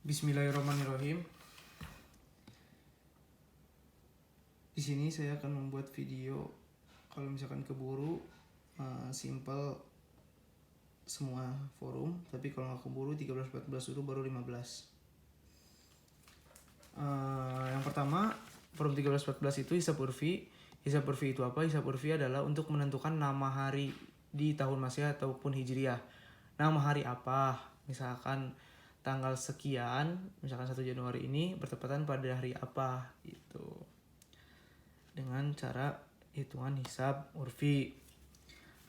Bismillahirrahmanirrahim. Di sini saya akan membuat video kalau misalkan keburu simple semua forum, tapi kalau nggak keburu 13-14 dulu baru 15. Yang pertama, forum 13-14 itu hisab urfi. Hisab urfi itu apa? Hisab urfi adalah untuk menentukan nama hari di tahun Masehi ataupun Hijriah. Nama hari apa? Misalkan tanggal sekian, misalkan 1 Januari ini bertepatan pada hari apa gitu. Dengan cara hitungan hisab urfi.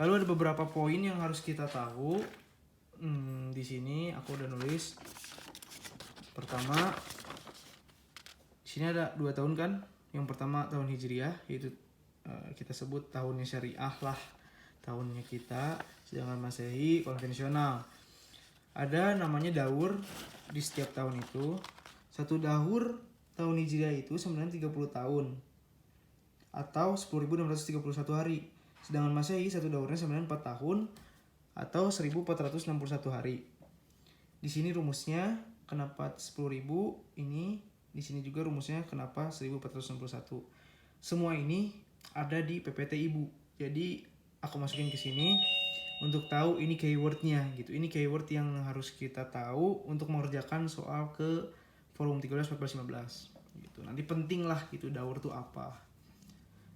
Lalu ada beberapa poin yang harus kita tahu. Di sini aku udah nulis. Pertama, di sini ada 2 tahun kan? Yang pertama tahun Hijriah, yaitu kita sebut tahunnya syariah lah, tahunnya kita. Sedangkan Masehi konvensional. Ada namanya daur di setiap tahun itu. Satu daur tahun Hijriah itu sebenarnya 30 tahun atau 10.631 hari. Sedangkan Masehi satu daurnya sebenarnya 4 tahun atau 1.461 hari. Di sini rumusnya kenapa 10.000 ini, di sini juga rumusnya kenapa 1.461. Semua ini ada di PPT Ibu. Jadi aku masukin ke sini untuk tahu ini keywordnya gitu. Ini keyword yang harus kita tahu untuk mengerjakan soal ke forum 13, 14, 15 gitu. Nanti penting lah gitu daur itu apa.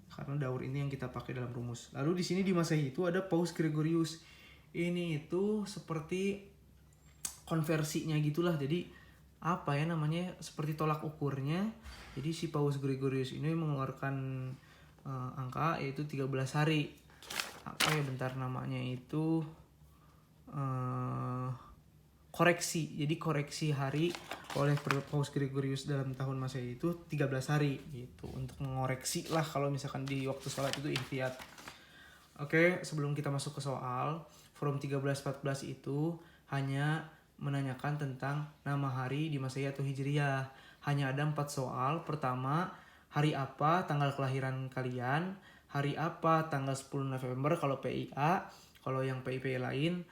Karena daur ini yang kita pakai dalam rumus. Lalu di sini di Masehi itu ada Paus Gregorius. Ini itu seperti konversinya gitulah. Jadi apa ya namanya, seperti tolak ukurnya. Jadi si Paus Gregorius ini mengeluarkan angka yaitu 13 hari. Apa ya bentar namanya itu koreksi. Jadi koreksi hari oleh Paus Gregorius dalam tahun Masehi itu 13 hari gitu, untuk mengoreksi lah kalau misalkan di waktu sholat itu ihtiyat. Oke, sebelum kita masuk ke soal, forum 13-14 itu hanya menanyakan tentang nama hari di Masehi atau Hijriah. Hanya ada 4 soal. Pertama, hari apa tanggal kelahiran kalian? Hari apa tanggal 10 November kalau PIA, kalau yang PIP lain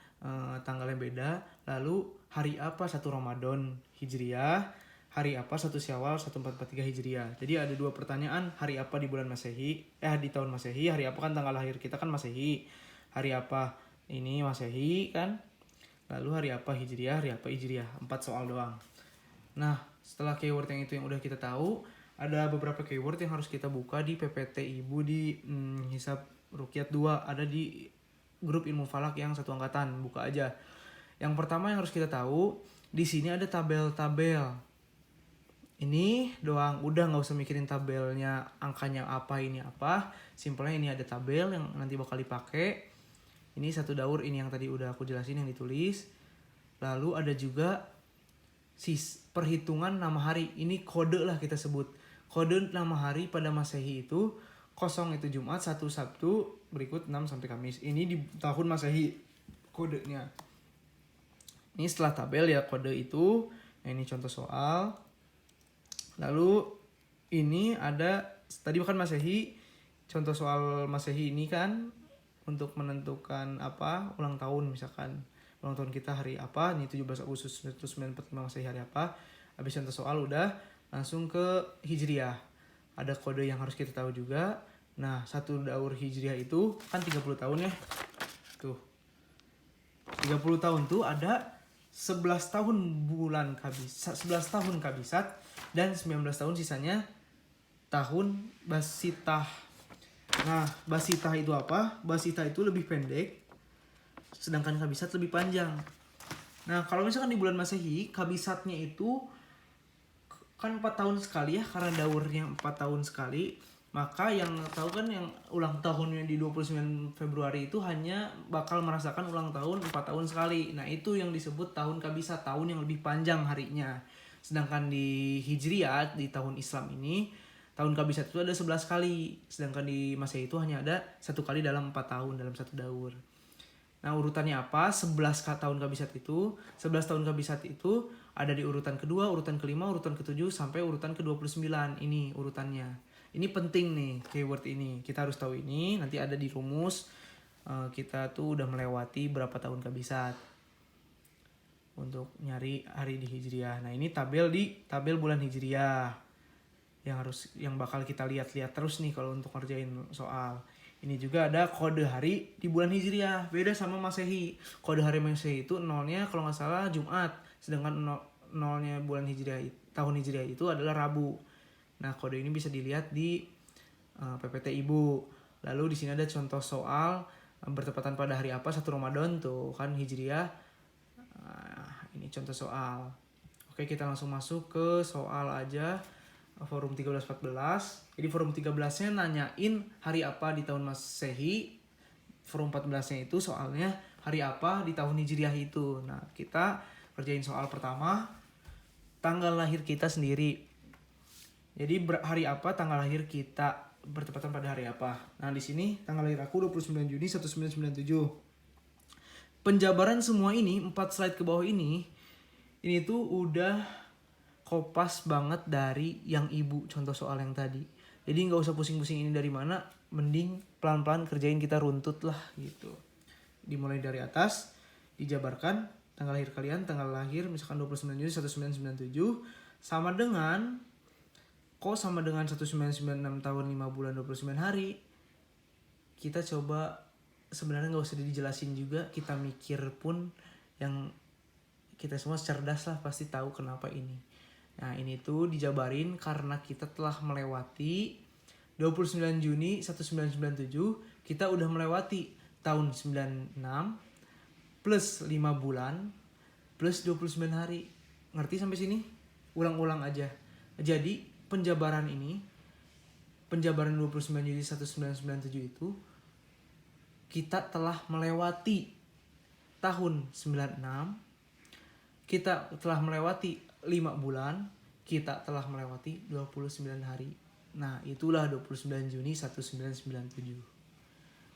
tanggalnya beda. Lalu hari apa 1 Ramadan Hijriah, hari apa 1 Syawal 1443 Hijriah. Jadi ada 2 pertanyaan, hari apa di bulan Masehi, di tahun Masehi, hari apa kan tanggal lahir kita kan Masehi. Hari apa ini Masehi kan. Lalu hari apa Hijriah, hari apa Hijriah. 4 soal doang. Nah, setelah keyword yang itu yang udah kita tahu, ada beberapa keyword yang harus kita buka di PPT Ibu di Hisab Ruqyat 2. Ada di grup ilmu falak yang satu angkatan. Buka aja. Yang pertama yang harus kita tahu, di sini ada tabel-tabel. Ini doang, udah nggak usah mikirin tabelnya angkanya apa ini apa. Simpelnya ini ada tabel yang nanti bakal dipakai. Ini satu daur, ini yang tadi udah aku jelasin yang ditulis. Lalu ada juga perhitungan nama hari. Ini kode lah kita sebut. Kode nama hari pada Masehi itu 0 itu Jumat, 1 Sabtu, berikut 6 sampai Kamis. Ini di tahun Masehi kodenya. Ini setelah tabel ya kode itu. Nah, ini contoh soal. Lalu ini ada tadi bukan Masehi. Contoh soal Masehi ini kan untuk menentukan apa ulang tahun, misalkan ulang tahun kita hari apa. Ini 17 Agustus 1945 Masehi hari apa. Habis contoh soal udah langsung ke Hijriah. Ada kode yang harus kita tahu juga. Nah, satu daur Hijriah itu kan 30 tahun ya. Tuh. 30 tahun tuh ada 11 tahun bulan kabisat, 11 tahun kabisat, dan 19 tahun sisanya tahun basitah. Nah, basitah itu apa? Basitah itu lebih pendek, sedangkan kabisat lebih panjang. Nah, kalau misalkan di bulan Masehi, kabisatnya itu kan 4 tahun sekali ya, karena daurnya 4 tahun sekali. Maka yang tahu kan yang ulang tahunnya di 29 Februari itu hanya bakal merasakan ulang tahun 4 tahun sekali. Nah, itu yang disebut tahun kabisat, tahun yang lebih panjang harinya. Sedangkan di Hijriah, di tahun Islam ini, tahun kabisat itu ada 11 kali. Sedangkan di Masehi itu hanya ada 1 kali dalam 4 tahun, dalam 1 daur. Nah, urutannya apa? 11 tahun kabisat itu, 11 tahun kabisat itu ada di urutan kedua, urutan kelima, urutan ketujuh, sampai urutan ke-29. Ini urutannya. Ini penting nih, keyword ini. Kita harus tahu ini, nanti ada di rumus. Kita tuh udah melewati berapa tahun kabisat. untuk nyari hari di Hijriah. Nah, ini tabel bulan Hijriah yang bakal kita lihat-lihat terus nih kalau untuk ngerjain soal. Ini juga ada kode hari di bulan Hijriah, beda sama Masehi. Kode hari Masehi itu nolnya kalau nggak salah Jumat, sedangkan nolnya bulan Hijriah tahun Hijriah itu adalah Rabu. Nah, kode ini bisa dilihat di PPT Ibu. Lalu di sini ada contoh soal bertepatan pada hari apa 1 Ramadan tuh kan Hijriah. Ini contoh soal. Oke, kita langsung masuk ke soal aja. Forum 13-14. Jadi forum 13-nya nanyain hari apa di tahun Masehi. Forum 14-nya itu soalnya hari apa di tahun Hijriah itu. Nah, kita kerjain soal pertama. Tanggal lahir kita sendiri. Jadi hari apa tanggal lahir kita bertepatan pada hari apa. Nah, di sini tanggal lahir aku 29 Juni 1997. Penjabaran semua ini 4 slide ke bawah ini tuh udah kopas banget dari yang ibu contoh soal yang tadi. Jadi nggak usah pusing-pusing ini dari mana, mending pelan-pelan kerjain, kita runtut lah gitu. Dimulai dari atas, dijabarkan tanggal lahir kalian, tanggal lahir misalkan 29 Juni 1997 sama dengan 1996 tahun 5 bulan 29 hari. Kita coba sebenarnya nggak usah dijelasin juga, kita mikir pun yang kita semua cerdas lah pasti tahu kenapa ini. Nah, ini tuh dijabarin karena kita telah melewati 29 Juni 1997, kita udah melewati tahun 96 plus 5 bulan plus 29 hari. Ngerti sampai sini? Ulang-ulang aja. Jadi, penjabaran 29 Juni 1997 itu kita telah melewati tahun 96, kita telah melewati 5 bulan, kita telah melewati 29 hari. Nah, itulah 29 Juni 1997.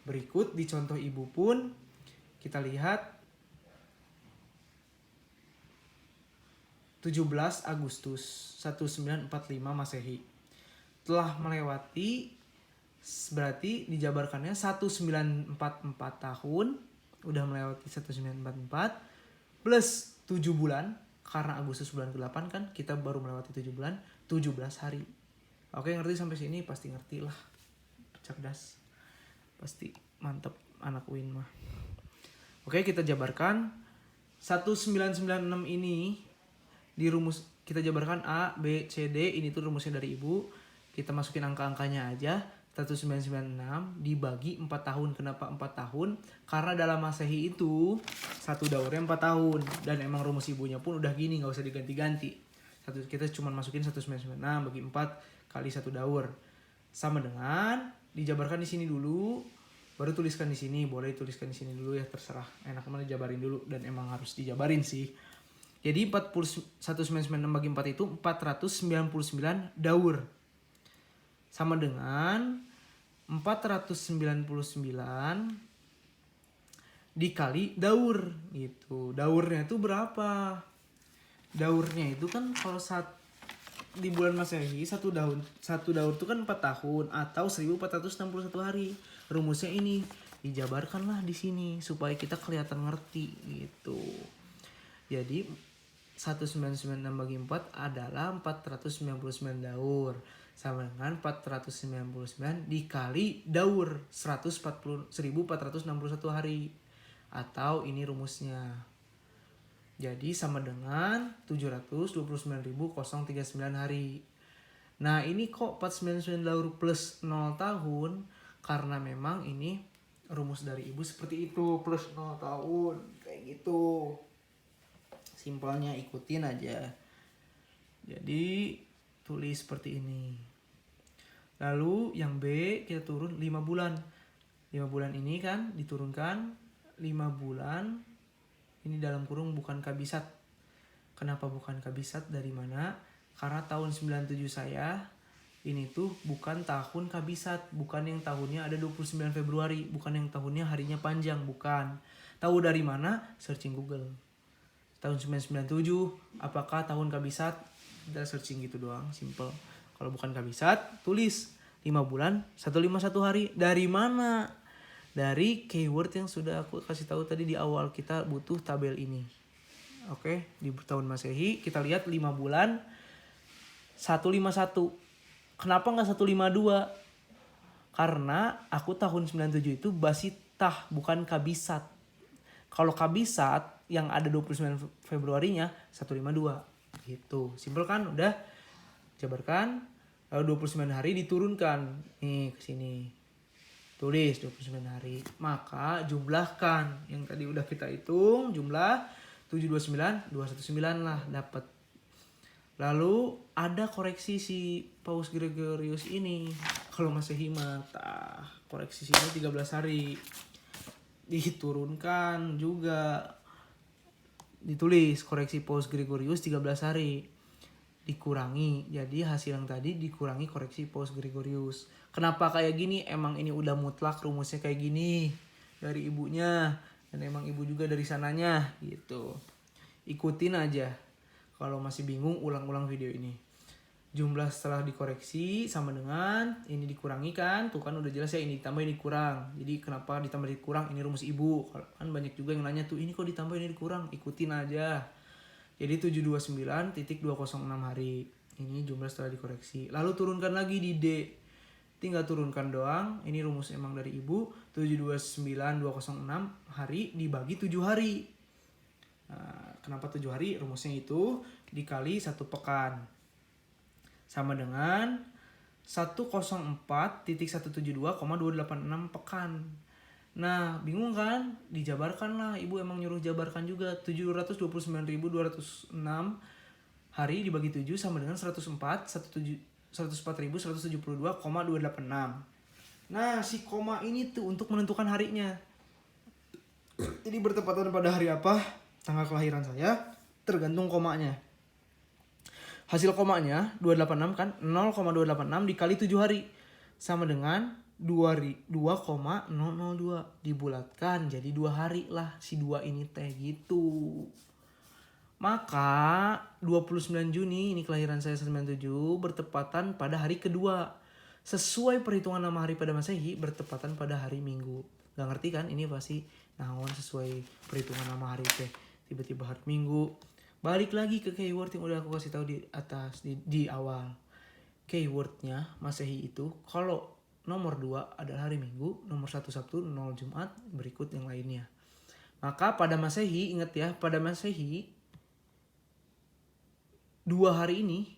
Berikut di contoh ibu pun kita lihat 17 Agustus 1945 Masehi. Telah melewati, berarti dijabarkannya 1944 tahun, udah melewati 1944 plus 7 bulan. Karena Agustus bulan ke-8 kan kita baru melewati 7 bulan, 17 hari. Oke, ngerti sampai sini? Pasti ngerti lah. Cerdas. Pasti mantep anak UIN mah. Oke, kita jabarkan 1996 ini di rumus kita jabarkan A, B, C, D. Ini tuh rumusnya dari ibu. Kita masukin angka-angkanya aja. 1996 dibagi 4 tahun. Kenapa 4 tahun? Karena dalam Masehi itu satu daurnya 4 tahun. Dan emang rumus ibunya pun udah gini, gak usah diganti-ganti. Kita cuma masukin 1996 bagi 4 kali satu daur. Sama dengan dijabarkan di sini dulu, baru tuliskan di sini. Boleh tuliskan di sini dulu ya, terserah. Enak mana dijabarin dulu, dan emang harus dijabarin sih. Jadi 1996 bagi 4 itu 499 daur. Sama dengan 499 dikali daur gitu. Daurnya itu berapa? Daurnya itu kan kalau di bulan Masehi satu daur itu kan 4 tahun atau 1461 hari. Rumusnya ini dijabarkanlah di sini supaya kita kelihatan ngerti gitu. Jadi 1996 bagi 4 adalah 499 daur. Sama dengan 499 dikali daur 1461 hari. Atau ini rumusnya. Jadi sama dengan 729.039 hari. Nah, ini kok 499 daur plus 0 tahun karena memang ini rumus dari ibu seperti itu, plus 0 tahun kayak gitu. Simpelnya ikutin aja. Jadi tulis seperti ini. Lalu yang B kita turun 5 bulan. 5 bulan ini kan diturunkan 5 bulan. Ini dalam kurung bukan kabisat. Kenapa bukan kabisat? Dari mana? Karena tahun 97 saya ini tuh bukan tahun kabisat. Bukan yang tahunnya ada 29 Februari. Bukan yang tahunnya harinya panjang. Bukan. Tahu dari mana? Searching Google. Tahun 1997 apakah tahun kabisat? Kita searching gitu doang, simple. Kalau bukan kabisat, tulis 5 bulan 151 hari. Dari mana? Dari keyword yang sudah aku kasih tahu tadi di awal, kita butuh tabel ini. Oke, di tahun Masehi kita lihat 5 bulan 151. Kenapa nggak 152? Karena aku tahun 97 itu Basitah, bukan Kabisat. Kalau Kabisat yang ada 29 Februarinya 152. Gitu. Simpel kan? Udah jabarkan. Lalu 29 hari diturunkan. Nih ke sini. Tulis 29 hari. Maka jumlahkan. Yang tadi udah kita hitung. Jumlah 729, 219 lah dapat. Lalu ada koreksi si Paus Gregorius ini. Kalau Masehi mata koreksi sini 13 hari. Diturunkan juga. Ditulis koreksi Paus Gregorius 13 hari. Dikurangi. Jadi hasil yang tadi dikurangi koreksi Paus Gregorius. Kenapa kayak gini? Emang ini udah mutlak rumusnya kayak gini. Dari ibunya. Dan emang ibu juga dari sananya gitu. Ikutin aja. Kalau masih bingung ulang-ulang video ini. Jumlah setelah dikoreksi sama dengan ini dikurangi kan. Tuh kan udah jelas ya, ini ditambah ini dikurang. Jadi kenapa ditambah dikurang? Ini rumus ibu. Kan banyak juga yang nanya tuh, ini kok ditambah ini dikurang. Ikutin aja. Jadi 729.206 hari. Ini jumlah setelah dikoreksi. Lalu turunkan lagi di D. Tinggal turunkan doang. Ini rumus emang dari ibu. 729.206 hari dibagi 7 hari. Nah, kenapa 7 hari? Rumusnya itu dikali 1 pekan. Sama dengan 104.172,286 pekan. Nah, bingung kan? Dijabarkan lah. Ibu emang nyuruh jabarkan juga. 729.206 hari dibagi 7 sama dengan 104.172,286. Nah, si koma ini tuh untuk menentukan harinya. Jadi bertepatan pada hari apa? Tanggal kelahiran saya tergantung komanya. Hasil komanya 286 kan, 0,286 dikali 7 hari sama dengan 2,002 dibulatkan jadi 2 hari lah si 2 ini teh gitu. Maka 29 Juni ini kelahiran saya 97 bertepatan pada hari kedua. Sesuai perhitungan nama hari pada Masehi bertepatan pada hari Minggu. Gak ngerti kan? Ini pasti naon sesuai perhitungan nama hari teh. Tiba-tiba hari Minggu. Balik lagi ke keyword yang udah aku kasih tahu di atas di awal. Keywordnya Masehi itu kalau nomor 2 adalah hari Minggu, nomor 1 Sabtu, 0 Jumat, berikut yang lainnya. Maka pada Masehi, ingat ya, pada Masehi 2 hari ini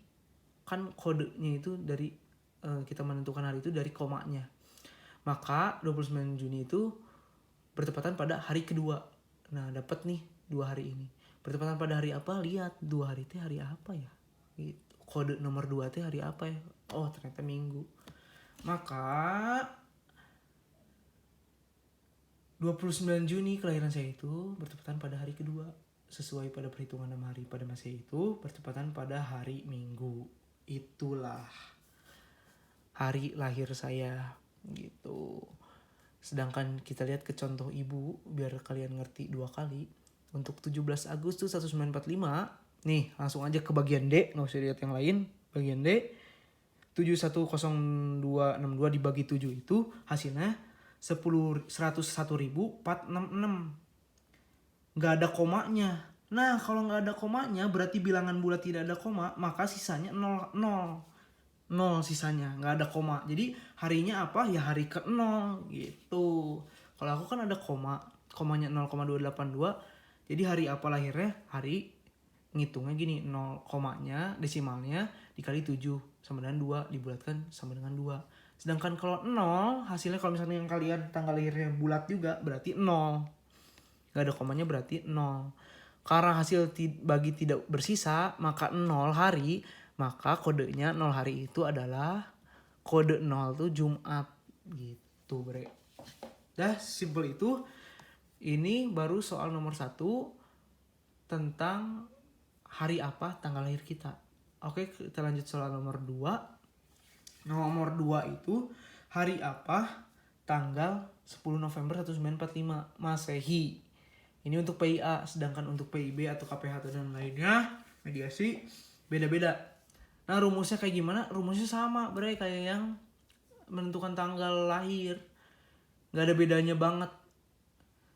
kan kodenya itu dari kita menentukan hari itu dari komanya. Maka 29 Juni itu bertepatan pada hari kedua. Nah, dapat nih 2 hari ini. Bertepatan pada hari apa? Lihat 2 hari itu hari apa ya? Gitu. Kode nomor 2 itu hari apa ya? Oh, ternyata Minggu. Maka 29 Juni kelahiran saya itu bertepatan pada hari kedua. Sesuai pada perhitungan nama hari pada Masehi itu bertepatan pada hari Minggu. Itulah hari lahir saya gitu. Sedangkan kita lihat ke contoh ibu biar kalian ngerti 2 kali. Untuk 17 Agustus 1945, nih langsung aja ke bagian D, nggak usah lihat yang lain. Bagian D 710.262 dibagi 7 itu hasilnya 101.466. Nggak ada komanya. Nah, kalau nggak ada komanya berarti bilangan bulat tidak ada koma, maka sisanya 0 sisanya, nggak ada koma. Jadi harinya apa? Ya hari ke-0 gitu. Kalau aku kan ada koma, komanya 0,282. Jadi hari apa lahirnya? Hari ngitungnya gini, 0 komanya desimalnya dikali 7 sama dengan 2 dibulatkan sama dengan 2. Sedangkan kalau 0 hasilnya kalau misalnya yang kalian tanggal lahirnya bulat juga berarti 0. Gak ada komanya berarti 0. Karena hasil bagi tidak bersisa maka 0 hari, maka kodenya 0 hari itu adalah kode 0 tuh Jumat gitu, bre. Dah simple itu. Ini baru soal nomor 1 tentang hari apa tanggal lahir kita. Oke, kita lanjut soal nomor 2. Nomor 2 itu hari apa tanggal 10 November 1945 Masehi. Ini untuk PIA, sedangkan untuk PIB atau KPH dan lainnya mediasi beda-beda. Nah, rumusnya kayak gimana? Rumusnya sama, bre, kayak yang menentukan tanggal lahir. Gak ada bedanya banget.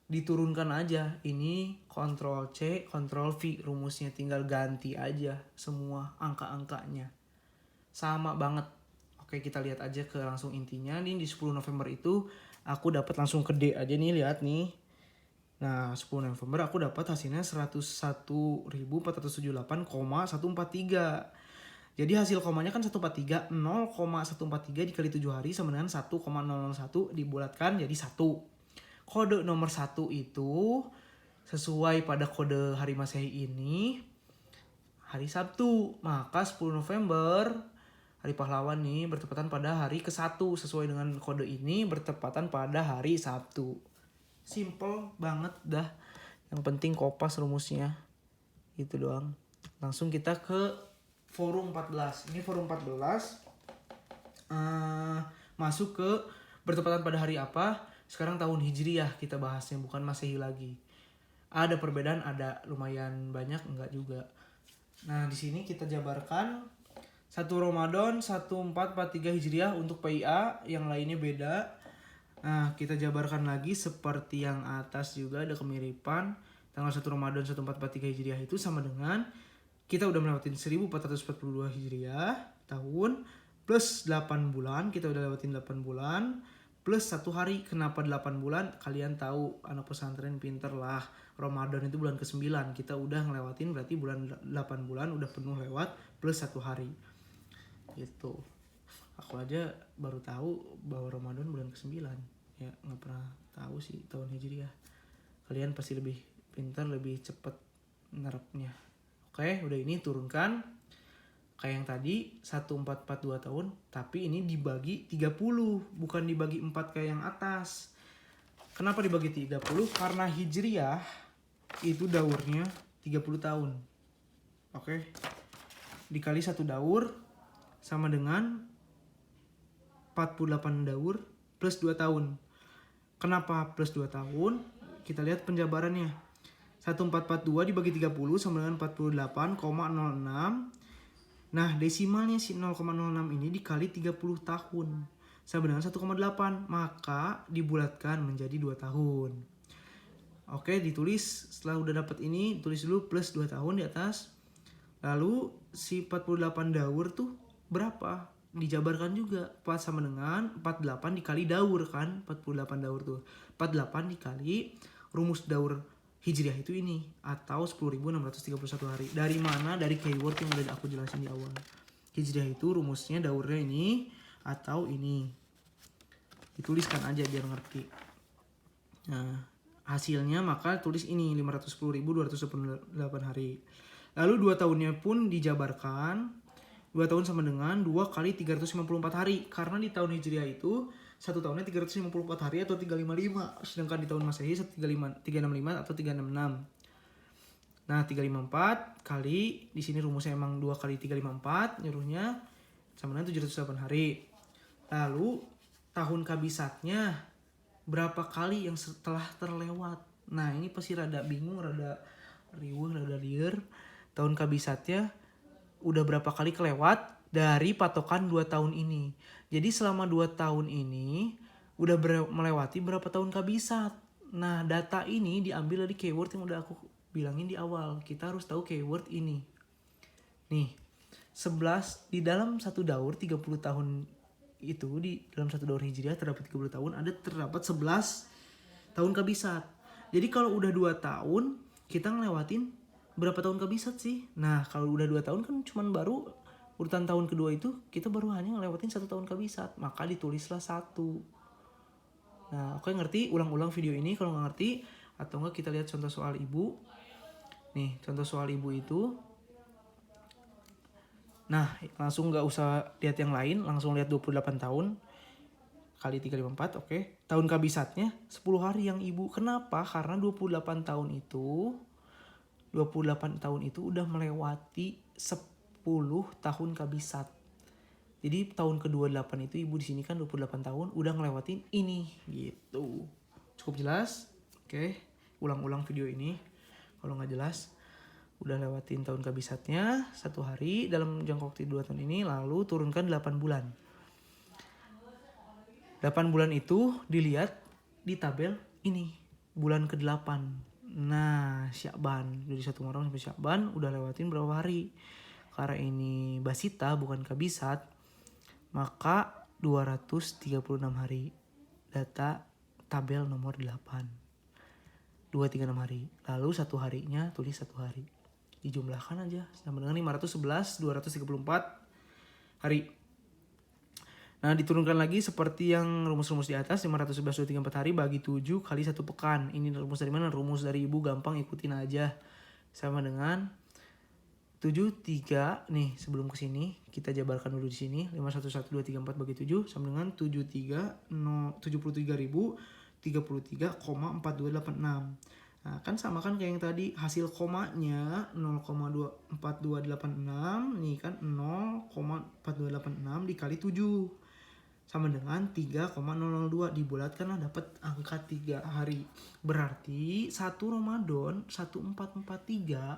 diturunkan aja. Ini Ctrl C, Ctrl V rumusnya, tinggal ganti aja semua angka-angkanya. Sama banget. Oke, kita lihat aja ke langsung intinya. Nih di 10 November itu aku dapat langsung ke D aja nih, lihat nih. Nah, 10 November aku dapat hasilnya 101.478,143. Jadi hasil komanya kan 143, 0,143 dikali 7 hari sama dengan 1,001 dibulatkan jadi 1. Kode nomor 1 itu sesuai pada kode hari Masehi ini hari Sabtu. Maka 10 November hari pahlawan nih bertepatan pada hari ke-1 sesuai dengan kode ini bertepatan pada hari Sabtu. Simple banget dah. Yang penting kopas rumusnya. Itu doang. Langsung kita ke forum 14. Ini forum 14. Masuk ke bertepatan pada hari apa? Sekarang tahun Hijriyah kita bahasnya, bukan Masehi lagi. Ada perbedaan, ada lumayan banyak, enggak juga. Nah, di sini kita jabarkan 1 Ramadan 1443 Hijriah untuk PIA, yang lainnya beda. Nah, kita jabarkan lagi seperti yang atas juga ada kemiripan. Tanggal 1 Ramadan 1443 Hijriah itu sama dengan kita udah melewatin 1442 Hijriah tahun plus 8 bulan, kita udah lewatin 8 bulan plus 1 hari. Kenapa 8 bulan? Kalian tahu, anak pesantren pinter lah. Ramadan itu bulan ke-9, kita udah ngelewatin berarti bulan 8 bulan udah penuh lewat plus 1 hari. Gitu. Aku aja baru tahu bahwa Ramadan bulan ke-9. Ya, nggak pernah tahu sih tahun Hijriah. Kalian pasti lebih pintar, lebih cepet nerapnya. Oke, udah ini turunkan. Kayak yang tadi 1442 tahun, tapi ini dibagi 30, bukan dibagi 4 kayak yang atas. Kenapa dibagi 30? Karena Hijriah itu daurnya 30 tahun. Oke. Dikali 1 daur sama dengan 48 daur plus 2 tahun. Kenapa plus 2 tahun? Kita lihat penjabarannya. 1442 dibagi 30 sama dengan 48,06. Nah, desimalnya si 0,06 ini dikali 30 tahun sama dengan 1,8. Maka dibulatkan menjadi 2 tahun. Oke, ditulis. Setelah udah dapat ini, tulis dulu plus 2 tahun di atas. Lalu si 48 daur tuh berapa? Dijabarkan juga. 4 sama dengan 48 dikali daur kan. 48 daur tuh. 48 dikali rumus daur Hijriah itu ini, atau 10.631 hari. Dari mana? Dari keyword yang udah aku jelasin di awal. Hijriah itu rumusnya daurnya ini atau ini. Dituliskan aja biar ngerti. Nah, hasilnya maka tulis ini 510.228 hari. Lalu 2 tahunnya pun dijabarkan. 2 tahun sama dengan 2 kali 354 hari. Karena di tahun Hijriah itu 1 tahunnya 354 hari atau 355. Sedangkan di tahun Masehi 365 atau 366. Nah, 354 kali, di sini rumusnya emang 2 kali 354, nyuruhnya sama dengan 708 hari. Lalu tahun kabisatnya berapa kali yang setelah terlewat? Nah, ini pasti rada bingung, rada riuh, rada liar. Tahun kabisatnya udah berapa kali kelewat dari patokan 2 tahun ini. Jadi selama 2 tahun ini udah melewati berapa tahun kabisat. Nah, data ini diambil dari keyword yang udah aku bilangin di awal. Kita harus tahu keyword ini. Nih, 11 di dalam 1 daur 30 tahun itu, di dalam 1 daur Hijriah terdapat 30 tahun, ada terdapat 11 tahun kabisat. Jadi kalau udah 2 tahun, kita ngelewatin berapa tahun kabisat sih? Nah, kalau udah 2 tahun kan cuman baru urutan tahun kedua itu kita baru hanya ngelewatin 1 tahun kabisat. Maka ditulislah 1. Nah, oke, ngerti? Ulang-ulang video ini kalau nggak ngerti. Atau enggak kita lihat contoh soal ibu. Nih, contoh soal ibu itu. Nah, langsung nggak usah lihat yang lain. Langsung lihat 28 tahun. Kali 354, oke. Tahun kabisatnya 10 hari yang ibu. Kenapa? Karena 28 tahun itu udah melewati 10 tahun kabisat. Jadi tahun ke-28 itu ibu di sini kan 28 tahun udah ngelewatin ini gitu. Cukup jelas? Oke, ulang-ulang video ini kalau nggak jelas. Udah lewatin tahun kabisatnya 1 hari dalam jangka waktu 2 tahun ini, lalu turunkan 8 bulan. 8 bulan itu dilihat di tabel ini. bulan ke-8. Nah, Sya'ban. Dari 1 Muharram sampai Sya'ban udah lewatin berapa hari? Karena ini basita bukan kabisat, maka 236 hari. Data tabel nomor 8. 236 hari. Lalu 1 harinya tulis 1 hari. Dijumlahkan aja sama dengan 511 234 hari. Nah, diturunkan lagi seperti yang rumus-rumus di atas, 511 234 hari bagi 7 kali 1 pekan. Ini rumus dari mana? Rumus dari ibu, gampang, ikutin aja. Sama dengan 73 nih, sebelum ke sini kita jabarkan dulu di sini. 511 234 bagi 7 sama dengan 73,4286. Nah, kan sama kan kayak yang tadi, hasil komanya 0,4286 nih kan, 0,4286 dikali 7 sama dengan 3,002, dibulatkan lah dapat angka 3 hari. Berarti 1 Ramadan 1443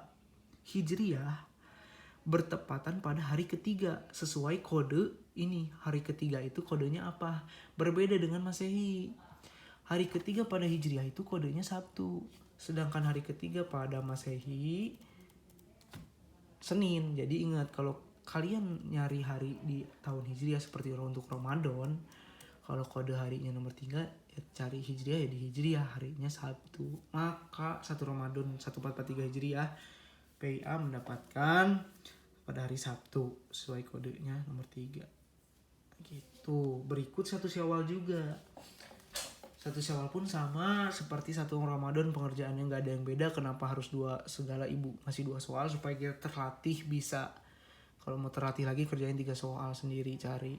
Hijriah bertepatan pada hari ketiga sesuai kode ini. Hari ketiga itu kodenya apa? Berbeda dengan Masehi. Hari ketiga pada Hijriah itu kodenya Sabtu, sedangkan hari ketiga pada Masehi Senin. Jadi ingat, kalau kalian nyari hari di tahun Hijriah seperti untuk Ramadan, kalau kode harinya nomor 3 ya cari Hijriah ya di Hijriah, harinya Sabtu. Maka 1 Ramadan 1443 Hijriah PIA mendapatkan pada hari Sabtu sesuai kodenya nomor 3 gitu. Berikut 1 Syawal juga. 1 Syawal pun sama seperti 1 Ramadan, pengerjaannya nggak ada yang beda. Kenapa harus 2 segala, ibu masih 2 soal supaya kita terlatih bisa. Kalau mau terlatih lagi kerjain 3 soal sendiri, cari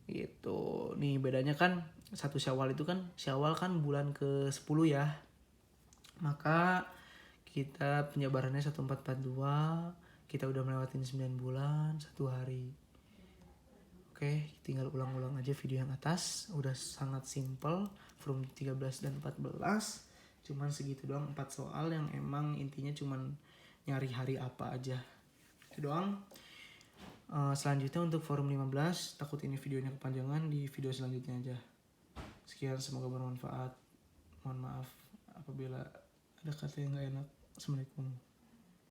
gitu. Nih bedanya kan 1 Syawal itu kan, Syawal kan bulan ke-10 ya, maka kita penjabarannya 1442, kita udah melewatin 9 bulan 1 hari. Oke, tinggal ulang-ulang aja video yang atas. Udah sangat simple, from 13 dan 14. Cuman segitu doang, 4 soal yang emang intinya cuman nyari hari apa aja. Itu doang. Selanjutnya untuk forum 15, takut ini videonya kepanjangan, di video selanjutnya aja. Sekian, semoga bermanfaat. Mohon maaf apabila ada kata yang gak enak. Assalamualaikum.